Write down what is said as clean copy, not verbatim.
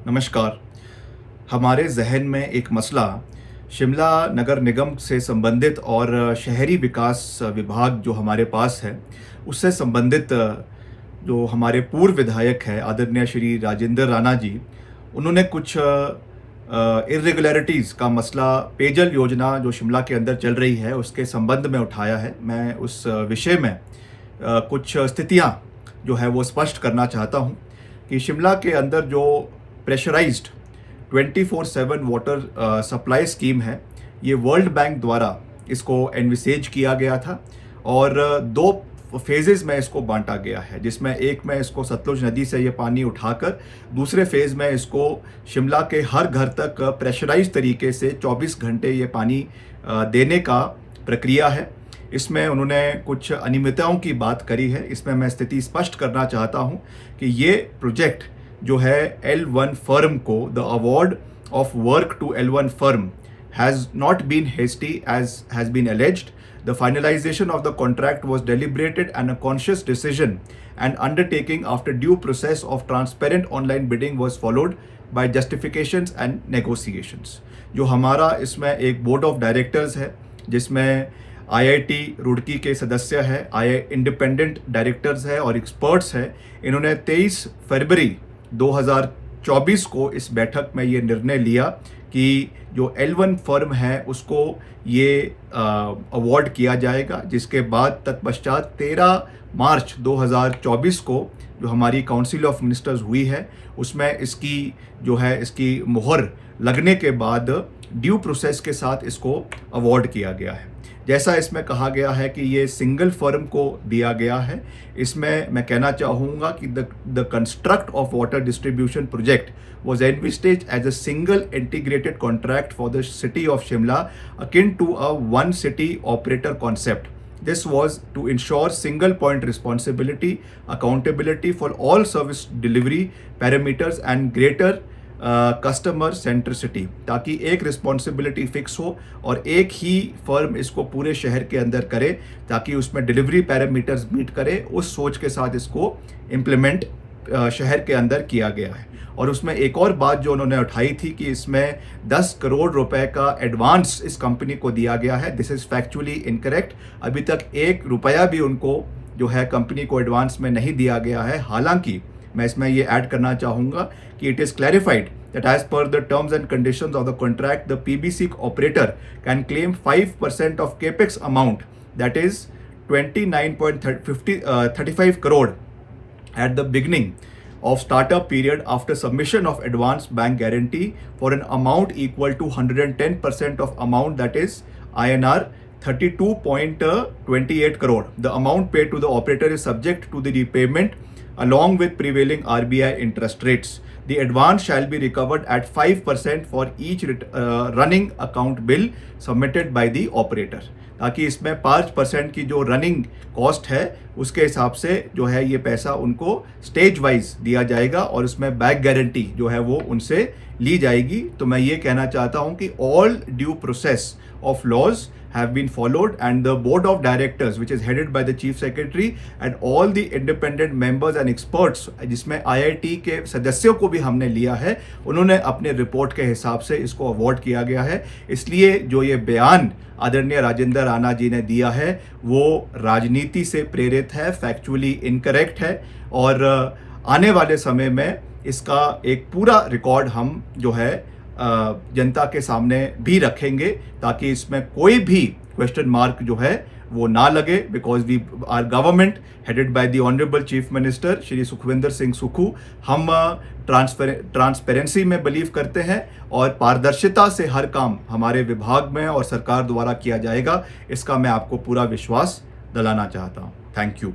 नमस्कार। हमारे जहन में एक मसला शिमला नगर निगम से संबंधित और शहरी विकास विभाग जो हमारे पास है, उससे संबंधित जो हमारे पूर्व विधायक हैं आदरणीय श्री राजेंद्र राणा जी, उन्होंने कुछ इर्रेगुलरिटीज़ का मसला पेयजल योजना जो शिमला के अंदर चल रही है, उसके संबंध में उठाया है। मैं उस विषय में कुछ स्थितियाँ जो है वो स्पष्ट करना चाहता हूँ कि शिमला के अंदर जो प्रेशराइज्ड 24/7 वाटर सप्लाई स्कीम है, ये वर्ल्ड बैंक द्वारा इसको एनविसेज किया गया था और दो फेजेज़ में इसको बांटा गया है, जिसमें एक में इसको सतलुज नदी से ये पानी उठाकर दूसरे फेज़ में इसको शिमला के हर घर तक प्रेशराइज तरीके से 24 घंटे ये पानी देने का प्रक्रिया है। इसमें उन्होंने कुछ अनियमितताओं की बात करी है। इसमें मैं स्थिति स्पष्ट करना चाहता हूँ कि ये प्रोजेक्ट जो है L1 फर्म को the award of work to L1 firm has not been hasty as has been alleged. The finalization of the contract was deliberated and a conscious decision and undertaking after due process of transparent online bidding was followed by justifications and negotiations. जो हमारा इसमें एक board of directors है, जिसमें IIT Roorkee के सदस्य है, independent directors है और एक्सपर्ट्स है। इन्होंने 23 फरवरी 2024 को इस बैठक में ये निर्णय लिया कि जो L1 फर्म है उसको ये अवार्ड किया जाएगा, जिसके बाद तत्पश्चात 13 मार्च 2024 को जो हमारी काउंसिल ऑफ मिनिस्टर्स हुई है, उसमें इसकी मुहर लगने के बाद ड्यू प्रोसेस के साथ इसको अवार्ड किया गया है। जैसा इसमें कहा गया है कि ये सिंगल फर्म को दिया गया है, इसमें मैं कहना चाहूँगा कि the construct of water distribution project was envisaged as a single integrated contract for the city of Shimla akin to a one city operator concept. This was to ensure single point responsibility, accountability for all service delivery parameters and greater customer centricity, ताकि एक responsibility fix हो और एक ही firm इसको पूरे शहर के अंदर करे, ताकि उसमें डिलीवरी पैरामीटर्स मीट करे। उस सोच के साथ इसको इम्प्लीमेंट शहर के अंदर किया गया है। और उसमें एक और बात जो उन्होंने उठाई थी कि इसमें 10 करोड़ रुपए का एडवांस इस कंपनी को दिया गया है। This is factually incorrect. अभी तक 1 रुपया भी उनको जो है कंपनी को एडवांस में नहीं दिया गया है। हालांकि मैं इसमें ये ऐड करना चाहूँगा कि it is clarified that as per the terms and conditions of the contract, the PBC operator can claim 5% of capex amount, that is 29.35 crore at the beginning of startup period after submission of advance bank guarantee for an amount equal to 110% of amount, that is INR 32.28 crore. The amount paid to the operator is subject to the repayment along with prevailing RBI interest rates. The advance shall be recovered at 5% for each running account bill submitted by the operator. ताकि इसमें 5% की जो running cost है उसके हिसाब से जो है ये पैसा उनको स्टेज वाइज दिया जाएगा और उसमें बैक गारंटी जो है वो उनसे ली जाएगी। तो मैं ये कहना चाहता हूँ कि all due process of laws have been followed and the board of directors which is headed by the chief secretary and all the independent members and experts, जिसमें IIT के सदस्यों को भी हमने लिया है, उन्होंने अपने रिपोर्ट के हिसाब से इसको अवार्ड किया गया है। इसलिए जो ये बयान आदरणीय राजेंद्र राणा जी ने दिया है वो राजनीति से प्रेरित है, फैक्चुअली इनकरेक्ट है और आने वाले समय में इसका एक पूरा रिकॉर्ड हम जो है जनता के सामने भी रखेंगे, ताकि इसमें कोई भी क्वेश्चन मार्क जो है वो ना लगे। Because we are government headed by the honourable chief minister Shri Sukhvinder Singh Sukhu. हम ट्रांसपेरेंसी में बिलीव करते हैं और पारदर्शिता से हर काम हमारे विभाग में और सरकार द्वारा किया जाएगा, इसका मैं आपको पूरा विश्वास दिलाना चाहता हूँ। Thank you.